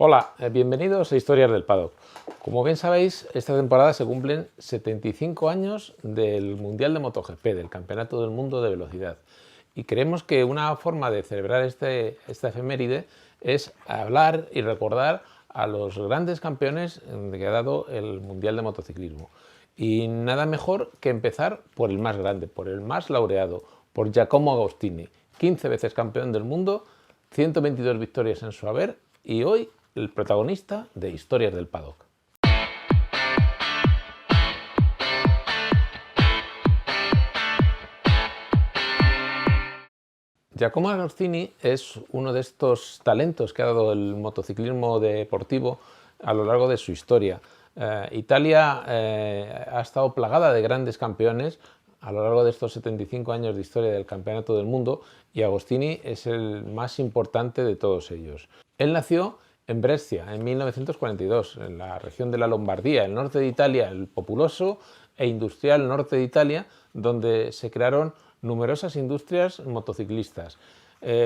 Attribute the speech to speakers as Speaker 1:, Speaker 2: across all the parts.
Speaker 1: Hola, bienvenidos a Historias del Paddock. Como bien sabéis, esta temporada se cumplen 75 años del Mundial de MotoGP, del Campeonato del Mundo de Velocidad. Y creemos que una forma de celebrar esta efeméride es hablar y recordar a los grandes campeones que ha dado el Mundial de Motociclismo. Y nada mejor que empezar por el más grande, por el más laureado, por Giacomo Agostini, 15 veces campeón del mundo, 122 victorias en su haber y hoy el protagonista de Historias del Paddock. Giacomo Agostini es uno de estos talentos que ha dado el motociclismo deportivo a lo largo de su historia. Italia ha estado plagada de grandes campeones a lo largo de estos 75 años de historia del Campeonato del Mundo y Agostini es el más importante de todos ellos. Él nació en Brescia, en 1942, en la región de la Lombardía, el norte de Italia, el populoso e industrial norte de Italia, donde se crearon numerosas industrias motociclistas.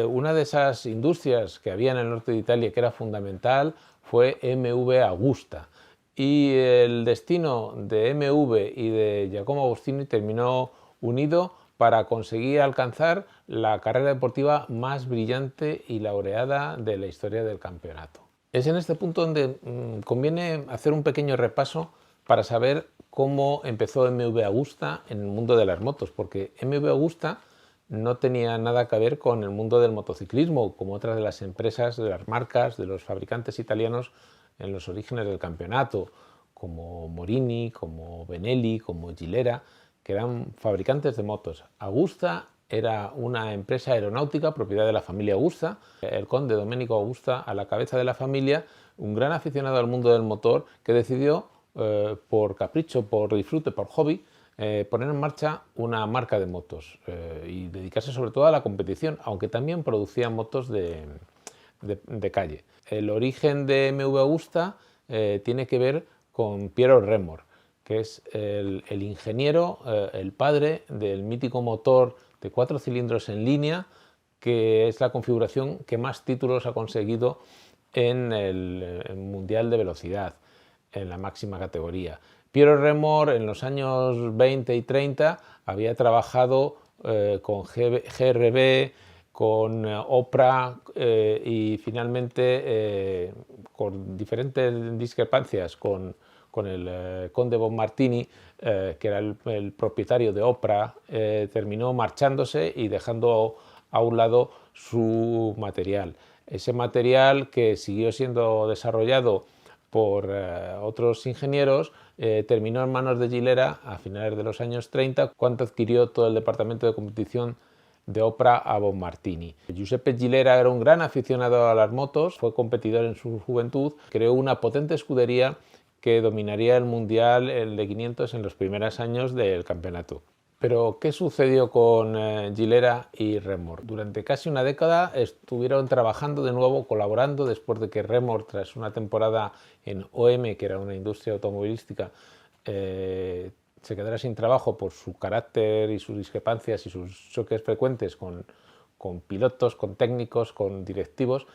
Speaker 1: Una de esas industrias que había en el norte de Italia que era fundamental fue MV Agusta. Y el destino de MV y de Giacomo Agostini terminó unido para conseguir alcanzar la carrera deportiva más brillante y laureada de la historia del campeonato. Es en este punto donde conviene hacer un pequeño repaso para saber cómo empezó MV Agusta en el mundo de las motos, porque MV Agusta no tenía nada que ver con el mundo del motociclismo, como otras de las empresas, de las marcas, de los fabricantes italianos en los orígenes del campeonato, como Morini, como Benelli, como Gilera, que eran fabricantes de motos. Agusta era una empresa aeronáutica propiedad de la familia Agusta, el conde Domenico Agusta a la cabeza de la familia, un gran aficionado al mundo del motor que decidió, por capricho, por disfrute, por hobby, poner en marcha una marca de motos y dedicarse sobre todo a la competición, aunque también producía motos de calle. El origen de MV Agusta tiene que ver con Piero Remor, que es el ingeniero, el padre del mítico motor de 4 cilindros en línea, que es la configuración que más títulos ha conseguido en el Mundial de Velocidad, en la máxima categoría. Piero Remor en los años 20 y 30 había trabajado con GRB, con Opra y finalmente con diferentes discrepancias con el conde Bonmartini, que era el propietario de Opra, terminó marchándose y dejando a un lado su material. Ese material que siguió siendo desarrollado por otros ingenieros, terminó en manos de Gilera a finales de los años 30, cuando adquirió todo el departamento de competición de Opra a Bonmartini. Giuseppe Gilera era un gran aficionado a las motos, fue competidor en su juventud, creó una potente escudería que dominaría el Mundial, el de 500, en los primeros años del campeonato. Pero, ¿qué sucedió con Gilera y Remor? Durante casi una década estuvieron trabajando de nuevo, colaborando, después de que Remor, tras una temporada en OM, que era una industria automovilística, se quedara sin trabajo por su carácter y sus discrepancias y sus choques frecuentes con pilotos, con técnicos, con directivos.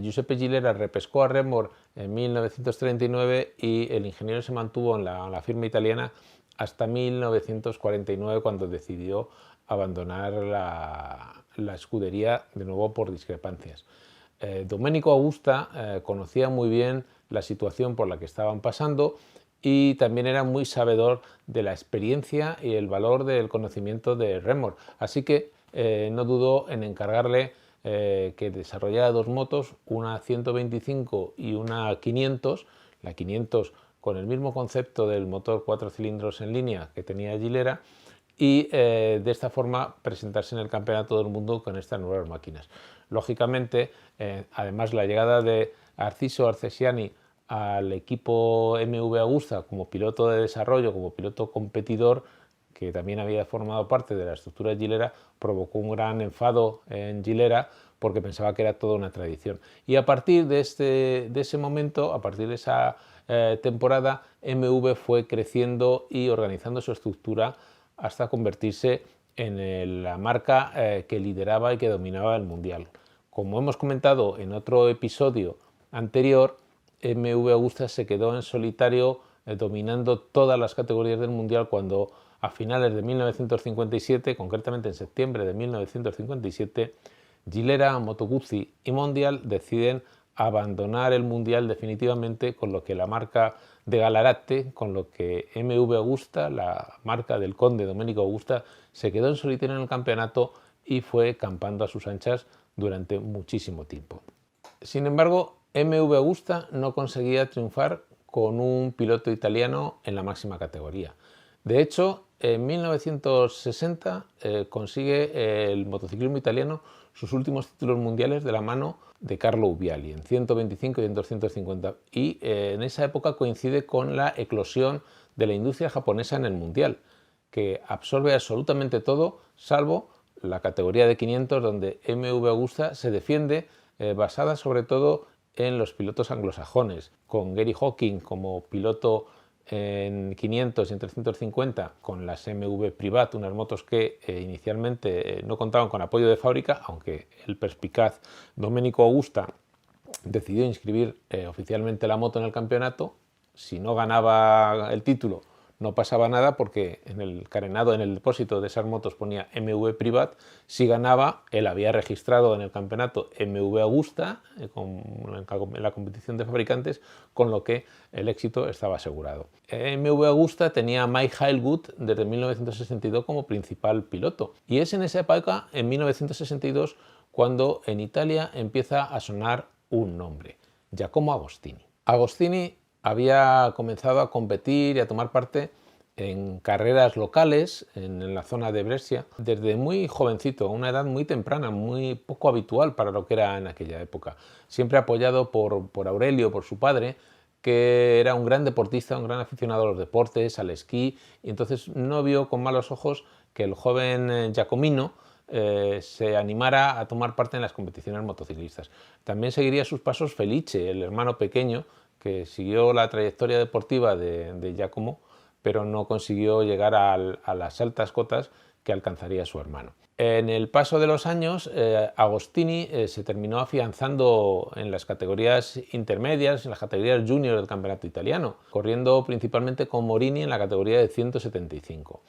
Speaker 1: Giuseppe Gilera repescó a Remor en 1939 y el ingeniero se mantuvo en la firma italiana hasta 1949, cuando decidió abandonar la escudería de nuevo por discrepancias. Domenico Agusta conocía muy bien la situación por la que estaban pasando y también era muy sabedor de la experiencia y el valor del conocimiento de Remor, así que no dudó en encargarle que desarrollara dos motos, una 125 y una 500, la 500 con el mismo concepto del motor 4 cilindros en línea que tenía Gilera, y de esta forma presentarse en el Campeonato del Mundo con estas nuevas máquinas. Lógicamente, además, la llegada de Arciso Arcesiani al equipo MV Agusta como piloto de desarrollo, como piloto competidor, que también había formado parte de la estructura de Gilera, provocó un gran enfado en Gilera porque pensaba que era toda una tradición. Y a partir de ese momento, a partir de esa temporada, MV fue creciendo y organizando su estructura hasta convertirse en la marca que lideraba y que dominaba el Mundial. Como hemos comentado en otro episodio anterior, MV Agusta se quedó en solitario dominando todas las categorías del Mundial cuando a finales de 1957, concretamente en septiembre de 1957, Gilera, Moto Guzzi y Mondial deciden abandonar el Mundial definitivamente, con lo que la marca de Galarate, con lo que MV Agusta, la marca del conde Domenico Agusta, se quedó en solitario en el campeonato y fue campando a sus anchas durante muchísimo tiempo. Sin embargo, MV Agusta no conseguía triunfar con un piloto italiano en la máxima categoría. De hecho, en 1960 consigue el motociclismo italiano sus últimos títulos mundiales de la mano de Carlo Ubbiali en 125 y en 250, y en esa época coincide con la eclosión de la industria japonesa en el mundial, que absorbe absolutamente todo salvo la categoría de 500, donde MV Agusta se defiende basada sobre todo en los pilotos anglosajones, con Gary Hocking como piloto en 500 y en 350 con las MV Privat, unas motos que inicialmente no contaban con apoyo de fábrica, aunque el perspicaz Domenico Agusta decidió inscribir oficialmente la moto en el campeonato. Si no ganaba el título no pasaba nada, porque en el carenado, en el depósito de esas motos ponía MV Privat. Si ganaba, él había registrado en el campeonato MV Agusta en la competición de fabricantes, con lo que el éxito estaba asegurado. MV Agusta tenía a Mike Hailwood desde 1962 como principal piloto, y es en esa época, en 1962, cuando en Italia empieza a sonar un nombre: Giacomo Agostini. Agostini había comenzado a competir y a tomar parte en carreras locales en la zona de Brescia desde muy jovencito, a una edad muy temprana, muy poco habitual para lo que era en aquella época. Siempre apoyado por Aurelio, por su padre, que era un gran deportista, un gran aficionado a los deportes, al esquí, y entonces no vio con malos ojos que el joven Giacomino se animara a tomar parte en las competiciones motociclistas. También seguiría sus pasos Felice, el hermano pequeño, que siguió la trayectoria deportiva de Giacomo, pero no consiguió llegar a las altas cotas que alcanzaría su hermano. En el paso de los años, Agostini se terminó afianzando en las categorías intermedias, en las categorías junior del campeonato italiano, corriendo principalmente con Morini en la categoría de 175.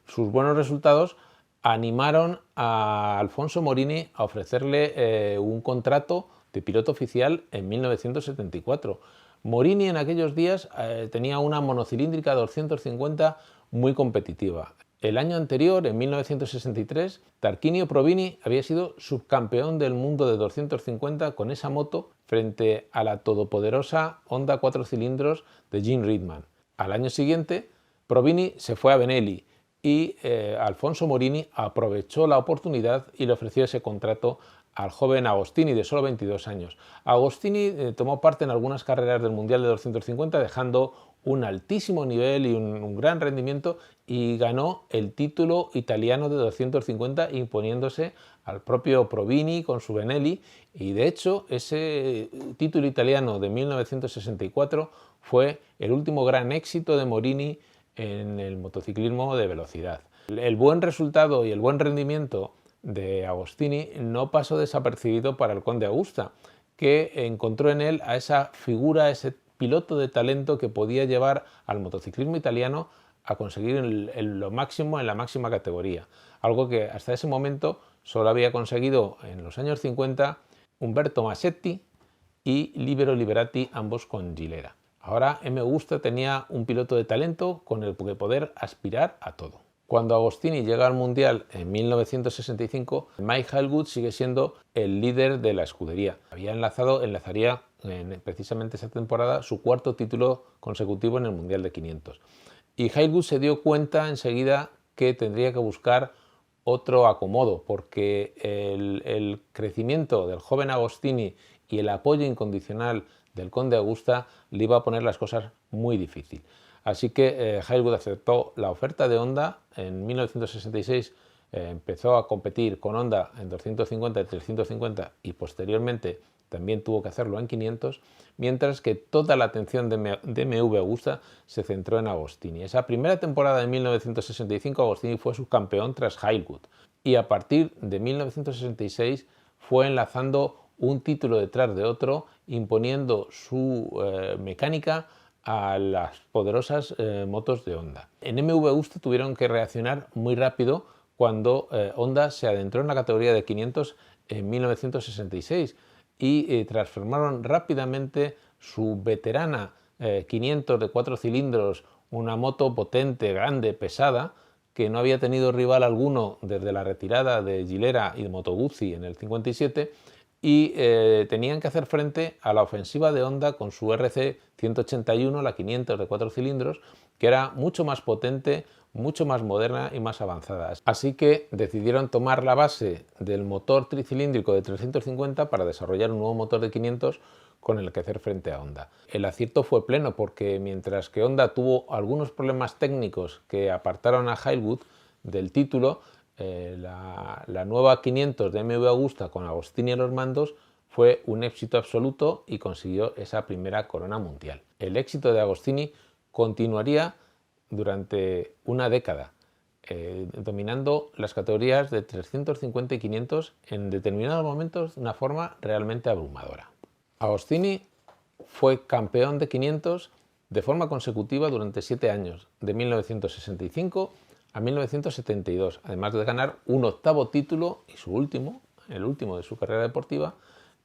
Speaker 1: Sus buenos resultados animaron a Alfonso Morini a ofrecerle un contrato de piloto oficial en 1974. Morini en aquellos días tenía una monocilíndrica 250 muy competitiva. El año anterior, en 1963, Tarquinio Provini había sido subcampeón del mundo de 250 con esa moto frente a la todopoderosa Honda 4 cilindros de Jim Ritman. Al año siguiente, Provini se fue a Benelli y Alfonso Morini aprovechó la oportunidad y le ofreció ese contrato al joven Agostini, de solo 22 años. Agostini tomó parte en algunas carreras del Mundial de 250, dejando un altísimo nivel y un gran rendimiento, y ganó el título italiano de 250 imponiéndose al propio Provini con su Benelli, y de hecho ese título italiano de 1964 fue el último gran éxito de Morini en el motociclismo de velocidad. El buen resultado y el buen rendimiento de Agostini no pasó desapercibido para el conde Agusta, que encontró en él a esa figura, ese piloto de talento que podía llevar al motociclismo italiano a conseguir lo máximo en la máxima categoría, algo que hasta ese momento solo había conseguido en los años 50 Umberto Masetti y Libero Liberati, ambos con Gilera. Ahora M. Agusta tenía un piloto de talento con el que poder aspirar a todo. Cuando Agostini llega al Mundial en 1965, Mike Hailwood sigue siendo el líder de la escudería. Enlazaría precisamente esa temporada su cuarto título consecutivo en el Mundial de 500. Y Hailwood se dio cuenta enseguida que tendría que buscar otro acomodo, porque el crecimiento del joven Agostini y el apoyo incondicional del conde Agusta le iba a poner las cosas muy difícil. Así que Hailwood aceptó la oferta de Honda. En 1966 empezó a competir con Honda en 250 y 350 y posteriormente también tuvo que hacerlo en 500, mientras que toda la atención de MV Agusta se centró en Agostini. Esa primera temporada de 1965 Agostini fue subcampeón tras Hailwood, y a partir de 1966 fue enlazando un título detrás de otro, imponiendo su mecánica a las poderosas motos de Honda. En MV Agusta tuvieron que reaccionar muy rápido cuando Honda se adentró en la categoría de 500 en 1966 y transformaron rápidamente su veterana 500 de 4 cilindros, una moto potente, grande, pesada, que no había tenido rival alguno desde la retirada de Gilera y de Moto Guzzi en el 57, y tenían que hacer frente a la ofensiva de Honda con su RC 181, la 500 de 4 cilindros, que era mucho más potente, mucho más moderna y más avanzada. Así que decidieron tomar la base del motor tricilíndrico de 350 para desarrollar un nuevo motor de 500 con el que hacer frente a Honda. El acierto fue pleno porque mientras que Honda tuvo algunos problemas técnicos que apartaron a Hailwood del título, la nueva 500 de MV Agusta con Agostini a los mandos fue un éxito absoluto y consiguió esa primera corona mundial. El éxito de Agostini continuaría durante una década, dominando las categorías de 350 y 500 en determinados momentos de una forma realmente abrumadora. Agostini fue campeón de 500 de forma consecutiva durante 7 años, de 1965 a 1972, además de ganar un 8º título y el último de su carrera deportiva,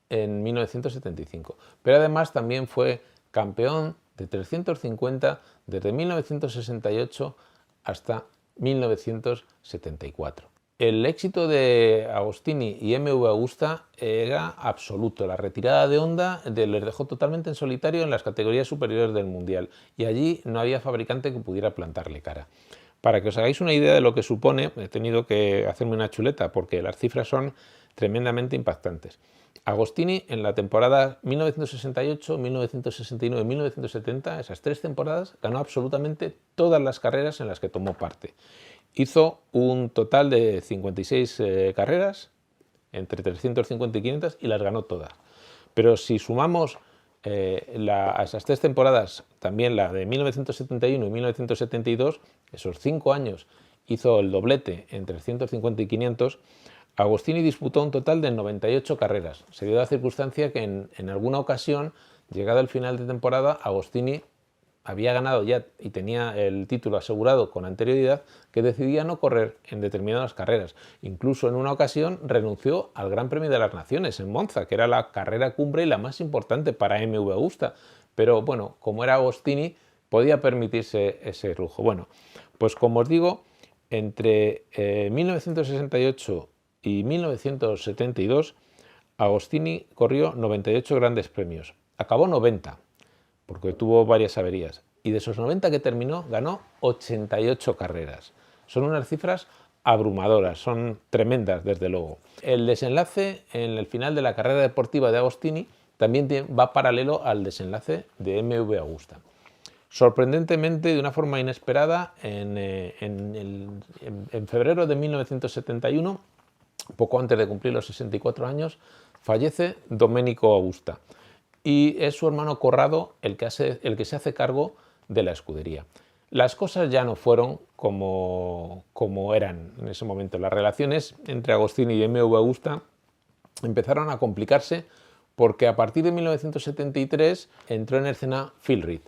Speaker 1: en 1975. Pero además también fue campeón de 350 desde 1968 hasta 1974. El éxito de Agostini y MV Agusta era absoluto. La retirada de Honda les dejó totalmente en solitario en las categorías superiores del Mundial y allí no había fabricante que pudiera plantarle cara. Para que os hagáis una idea de lo que supone, he tenido que hacerme una chuleta porque las cifras son tremendamente impactantes. Agostini en la temporada 1968, 1969 y 1970, esas 3 temporadas, ganó absolutamente todas las carreras en las que tomó parte. Hizo un total de 56 carreras, entre 350 y 500, y las ganó todas. Pero si sumamos a esas 3 temporadas, también la de 1971 y 1972, esos 5 años hizo el doblete en 350 y 500, Agostini disputó un total de 98 carreras. Se dio la circunstancia que en alguna ocasión, llegado el final de temporada, Agostini había ganado ya y tenía el título asegurado con anterioridad, que decidía no correr en determinadas carreras. Incluso en una ocasión renunció al Gran Premio de las Naciones en Monza, que era la carrera cumbre y la más importante para MV Agusta. Pero bueno, como era Agostini, podía permitirse ese lujo. Bueno, pues como os digo, entre 1968 y 1972, Agostini corrió 98 grandes premios. Acabó 90, porque tuvo varias averías. Y de esos 90 que terminó, ganó 88 carreras. Son unas cifras abrumadoras, son tremendas, desde luego. El desenlace en el final de la carrera deportiva de Agostini también va paralelo al desenlace de MV Agusta. Sorprendentemente, de una forma inesperada, en febrero de 1971, poco antes de cumplir los 64 años, fallece Domenico Agusta y es su hermano Corrado el que se hace cargo de la escudería. Las cosas ya no fueron como eran en ese momento. Las relaciones entre Agostini y MV Agusta empezaron a complicarse porque a partir de 1973 entró en escena Phil Reed.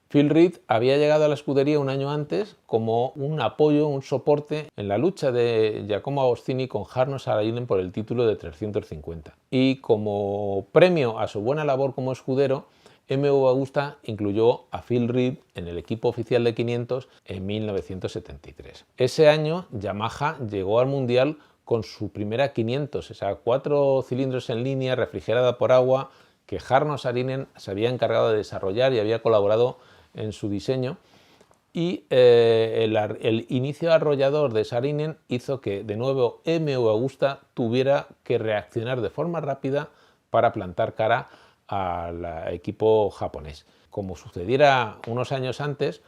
Speaker 1: Phil Reed había llegado a la escudería un año antes como un apoyo, un soporte en la lucha de Giacomo Agostini con Jarno Saarinen por el título de 350. Y como premio a su buena labor como escudero, MV Agusta incluyó a Phil Reed en el equipo oficial de 500 en 1973. Ese año Yamaha llegó al Mundial con su primera 500, esa 4 cilindros en línea refrigerada por agua que Jarno Saarinen se había encargado de desarrollar y había colaborado en su diseño, y el inicio arrollador de Saarinen hizo que de nuevo MV Agusta tuviera que reaccionar de forma rápida para plantar cara al equipo japonés. Como sucediera unos años antes,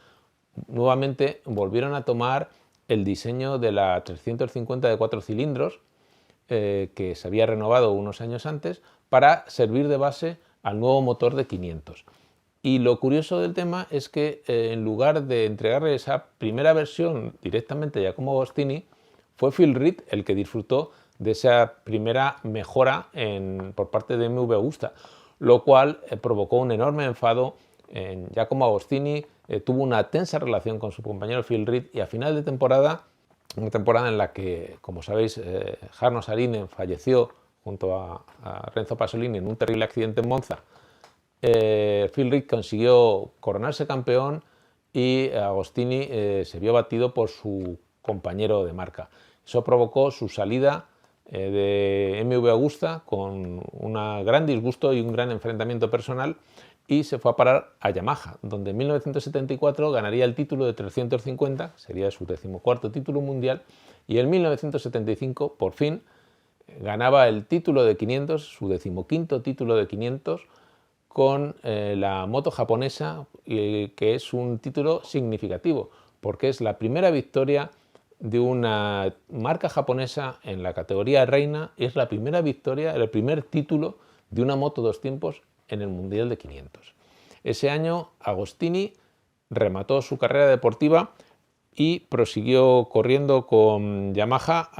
Speaker 1: nuevamente volvieron a tomar el diseño de la 350 de 4 cilindros que se había renovado unos años antes para servir de base al nuevo motor de 500. Y lo curioso del tema es que en lugar de entregarle esa primera versión directamente a Giacomo Agostini, fue Phil Reed el que disfrutó de esa primera mejora por parte de MV Agusta, lo cual provocó un enorme enfado en Giacomo Agostini. Tuvo una tensa relación con su compañero Phil Reed y a final de temporada, una temporada en la que, como sabéis, Jarno Saarinen falleció junto a Renzo Pasolini en un terrible accidente en Monza, Phil Reed consiguió coronarse campeón y Agostini se vio batido por su compañero de marca. Eso provocó su salida de MV Agusta con un gran disgusto y un gran enfrentamiento personal, y se fue a parar a Yamaha, donde en 1974 ganaría el título de 350, sería su 14º título mundial, y en 1975 por fin ganaba el título de 500, su 15º título de 500, con la moto japonesa, que es un título significativo, porque es la primera victoria de una marca japonesa en la categoría reina, y es la primera victoria, el primer título de una moto dos tiempos en el Mundial de 500. Ese año Agostini remató su carrera deportiva y prosiguió corriendo con Yamaha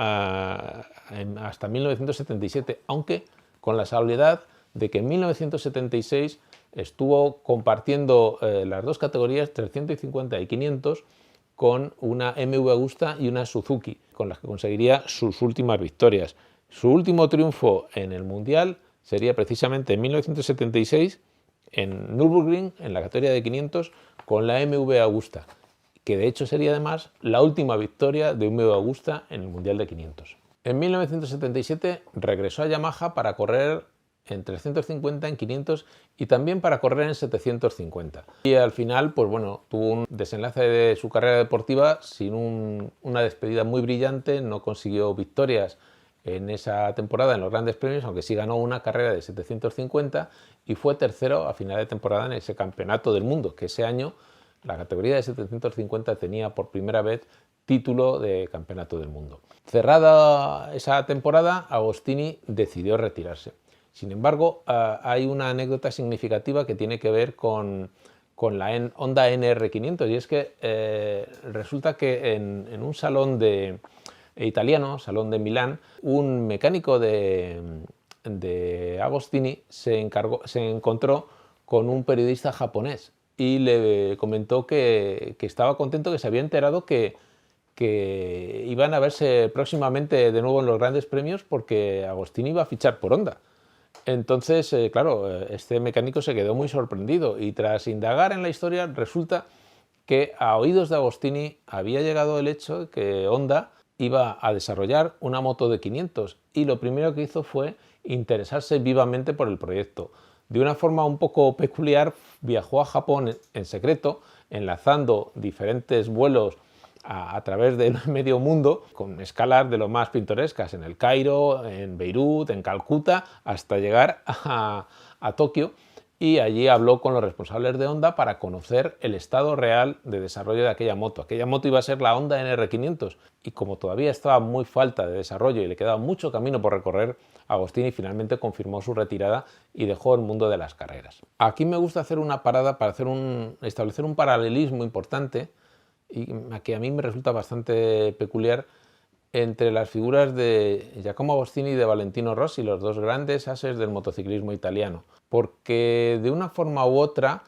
Speaker 1: hasta 1977, aunque con la salvedad de que en 1976 estuvo compartiendo las dos categorías 350 y 500 con una MV Agusta y una Suzuki, con las que conseguiría sus últimas victorias. Su último triunfo en el Mundial sería precisamente en 1976 en Nürburgring, en la categoría de 500, con la MV Agusta, que de hecho sería además la última victoria de MV Agusta en el Mundial de 500. En 1977 regresó a Yamaha para correr en 350, en 500 y también para correr en 750. Y al final, pues bueno, tuvo un desenlace de su carrera deportiva sin una despedida muy brillante. No consiguió victorias en esa temporada en los grandes premios, aunque sí ganó una carrera de 750 y fue tercero a final de temporada en ese campeonato del mundo, que ese año la categoría de 750 tenía por primera vez título de campeonato del mundo. Cerrada esa temporada, Agostini decidió retirarse. Sin embargo, hay una anécdota significativa que tiene que ver con la Honda NR500, y es que resulta que en un salón italiano, salón de Milán, un mecánico de Agostini se encontró con un periodista japonés y le comentó que estaba contento, que se había enterado que iban a verse próximamente de nuevo en los grandes premios porque Agostini iba a fichar por Honda. Entonces, claro, este mecánico se quedó muy sorprendido y tras indagar en la historia resulta que a oídos de Agostini había llegado el hecho de que Honda iba a desarrollar una moto de 500 y lo primero que hizo fue interesarse vivamente por el proyecto. De una forma un poco peculiar viajó a Japón en secreto, enlazando diferentes vuelos a través del medio mundo, con escalas de lo más pintorescas en el Cairo, en Beirut, en Calcuta, hasta llegar a Tokio, y allí habló con los responsables de Honda para conocer el estado real de desarrollo de aquella moto. Aquella moto iba a ser la Honda NR500 y como todavía estaba muy falta de desarrollo y le quedaba mucho camino por recorrer, Agostini finalmente confirmó su retirada y dejó el mundo de las carreras. Aquí me gusta hacer una parada para establecer un paralelismo importante y que a mí me resulta bastante peculiar entre las figuras de Giacomo Agostini y de Valentino Rossi, los dos grandes ases del motociclismo italiano, porque de una forma u otra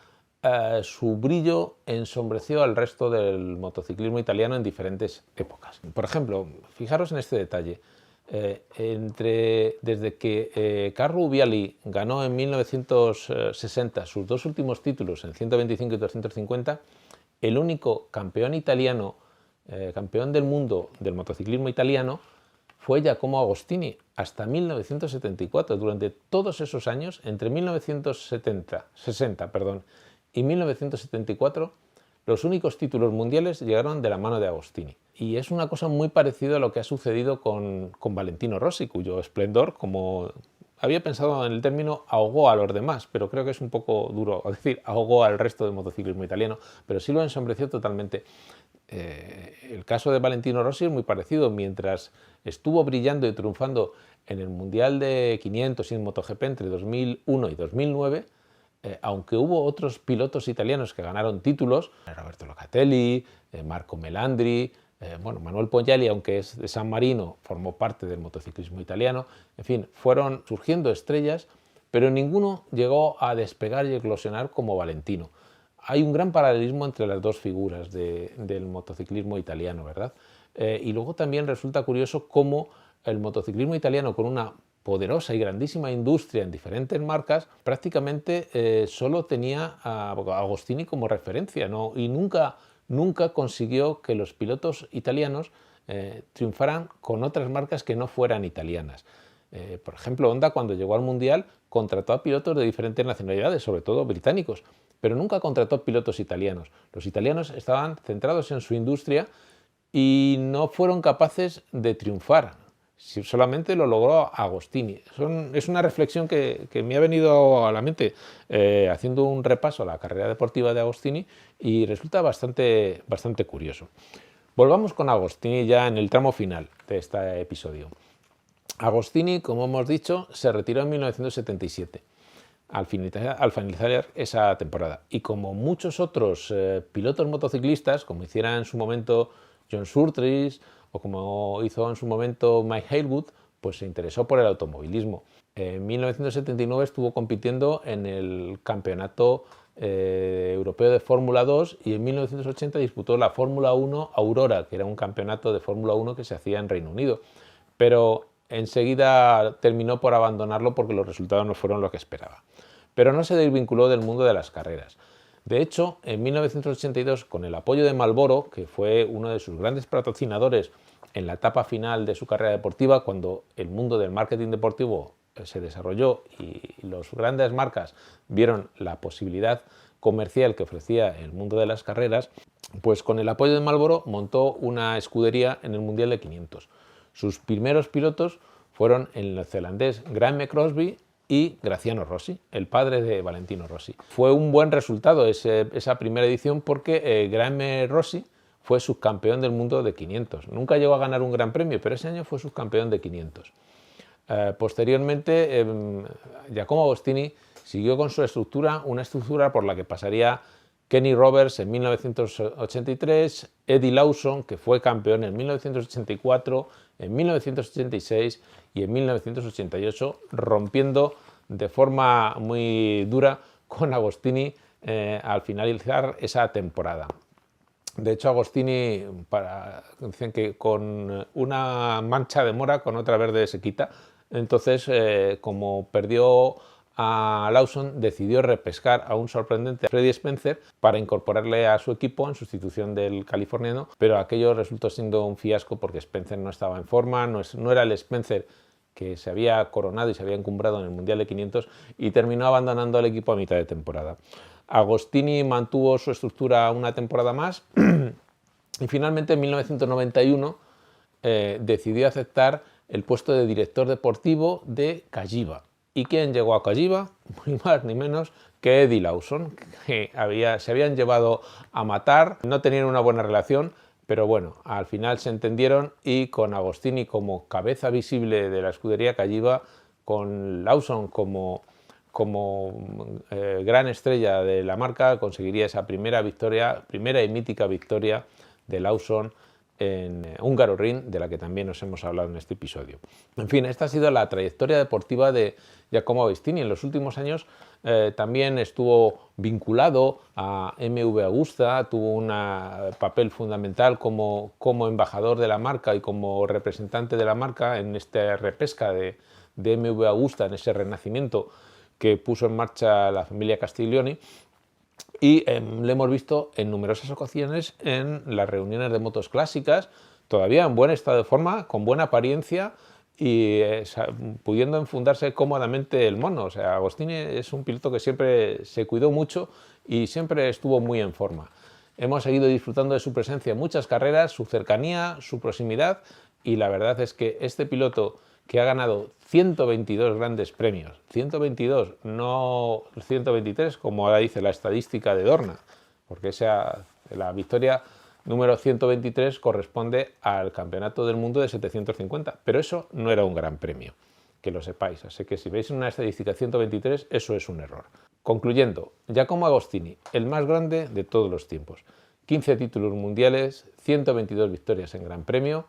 Speaker 1: su brillo ensombreció al resto del motociclismo italiano en diferentes épocas. Por ejemplo, fijaros en este detalle. Desde que Carlo Vialli ganó en 1960 sus dos últimos títulos en 125 y 250, el único campeón italiano, campeón del mundo del motociclismo italiano, fue Giacomo Agostini hasta 1974. Durante todos esos años, entre 1960 y 1974, los únicos títulos mundiales llegaron de la mano de Agostini. Y es una cosa muy parecida a lo que ha sucedido con Valentino Rossi, cuyo esplendor, como había pensado en el término, ahogó a los demás, pero creo que es un poco duro decir ahogó al resto del motociclismo italiano, pero sí lo ensombreció totalmente. El caso de Valentino Rossi es muy parecido. Mientras estuvo brillando y triunfando en el Mundial de 500 y en MotoGP entre 2001 y 2009, aunque hubo otros pilotos italianos que ganaron títulos, Roberto Locatelli, Marco Melandri, Bueno, Manuel Poggiali, aunque es de San Marino, formó parte del motociclismo italiano. En fin, fueron surgiendo estrellas, pero ninguno llegó a despegar y eclosionar como Valentino. Hay un gran paralelismo entre las dos figuras del motociclismo italiano, ¿verdad? Y luego también resulta curioso cómo el motociclismo italiano, con una poderosa y grandísima industria en diferentes marcas, prácticamente solo tenía a Agostini como referencia, ¿no? Y nunca consiguió que los pilotos italianos triunfaran con otras marcas que no fueran italianas. Por ejemplo, Honda, cuando llegó al Mundial, contrató a pilotos de diferentes nacionalidades, sobre todo británicos, pero nunca contrató pilotos italianos. Los italianos estaban centrados en su industria y no fueron capaces de triunfar. Solamente lo logró Agostini. Es una reflexión que me ha venido a la mente haciendo un repaso a la carrera deportiva de Agostini y resulta bastante curioso. Volvamos con Agostini ya en el tramo final de este episodio. Agostini, como hemos dicho, se retiró en 1977. Al finalizar esa temporada. Y como muchos otros pilotos motociclistas, como hiciera en su momento John Surtees o como hizo en su momento Mike Hailwood, pues se interesó por el automovilismo. En 1979 estuvo compitiendo en el Campeonato Europeo de Fórmula 2 y en 1980 disputó la Fórmula 1 Aurora, que era un campeonato de Fórmula 1 que se hacía en Reino Unido. Pero enseguida terminó por abandonarlo porque los resultados no fueron lo que esperaba. Pero no se desvinculó del mundo de las carreras. De hecho, en 1982, con el apoyo de Marlboro, que fue uno de sus grandes patrocinadores en la etapa final de su carrera deportiva, cuando el mundo del marketing deportivo se desarrolló y las grandes marcas vieron la posibilidad comercial que ofrecía el mundo de las carreras, pues con el apoyo de Marlboro montó una escudería en el Mundial de 500. Sus primeros pilotos fueron el neozelandés Graeme Crosby y Graziano Rossi, el padre de Valentino Rossi. Fue un buen resultado esa primera edición porque Graeme Rossi fue subcampeón del mundo de 500. Nunca llegó a ganar un gran premio, pero ese año fue subcampeón de 500. Posteriormente, Giacomo Agostini siguió con su estructura, una estructura por la que pasaría Kenny Roberts en 1983, Eddie Lawson, que fue campeón en 1984, en 1986 y en 1988, rompiendo de forma muy dura con Agostini al finalizar esa temporada. De hecho, Agostini, dicen que con una mancha de mora, con otra verde se quita. Entonces, como perdió a Lawson, decidió repescar a un sorprendente Freddie Spencer para incorporarle a su equipo en sustitución del californiano, pero aquello resultó siendo un fiasco porque Spencer no estaba en forma, no era el Spencer que se había coronado y se había encumbrado en el Mundial de 500 y terminó abandonando al equipo a mitad de temporada. Agostini mantuvo su estructura una temporada más y finalmente en 1991 decidió aceptar el puesto de director deportivo de Cagiva. ¿Y quién llegó a Cagiva? Ni más ni menos que Eddie Lawson, que se habían llevado a matar, no tenían una buena relación, pero bueno, al final se entendieron y con Agostini como cabeza visible de la escudería Cagiva, con Lawson como gran estrella de la marca, conseguiría esa primera y mítica victoria de Lawson en Hungaroring, de la que también os hemos hablado en este episodio. En fin, esta ha sido la trayectoria deportiva de Giacomo Agostini. En los últimos años también estuvo vinculado a MV Agusta, tuvo un papel fundamental como embajador de la marca y como representante de la marca en esta repesca de MV Agusta, en ese renacimiento que puso en marcha la familia Castiglioni. Y le hemos visto en numerosas ocasiones en las reuniones de motos clásicas, todavía en buen estado de forma, con buena apariencia y pudiendo enfundarse cómodamente el mono. O sea, Agostini es un piloto que siempre se cuidó mucho y siempre estuvo muy en forma. Hemos seguido disfrutando de su presencia en muchas carreras, su cercanía, su proximidad y la verdad es que este piloto que ha ganado 122 grandes premios, 122, no 123 como ahora dice la estadística de Dorna, porque la victoria número 123 corresponde al Campeonato del Mundo de 750, pero eso no era un gran premio, que lo sepáis, así que si veis una estadística 123, eso es un error. Concluyendo, Giacomo Agostini, el más grande de todos los tiempos. 15 títulos mundiales, 122 victorias en Gran Premio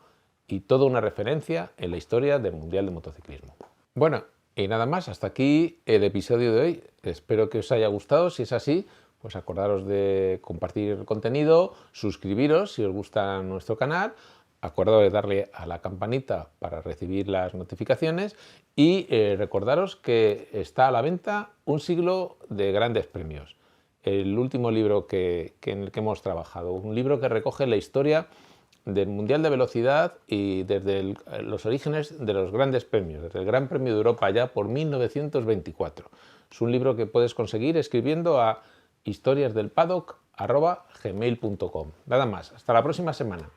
Speaker 1: y toda una referencia en la historia del Mundial de Motociclismo. Bueno, y nada más, hasta aquí el episodio de hoy. Espero que os haya gustado. Si es así, pues acordaros de compartir el contenido, suscribiros si os gusta nuestro canal, acordaros de darle a la campanita para recibir las notificaciones y recordaros que está a la venta Un siglo de grandes premios, el último libro en el que hemos trabajado, un libro que recoge la historia del Mundial de Velocidad y desde los orígenes de los grandes premios, desde el Gran Premio de Europa ya por 1924. Es un libro que puedes conseguir escribiendo a historiasdelpaddock@gmail.com. Nada más, hasta la próxima semana.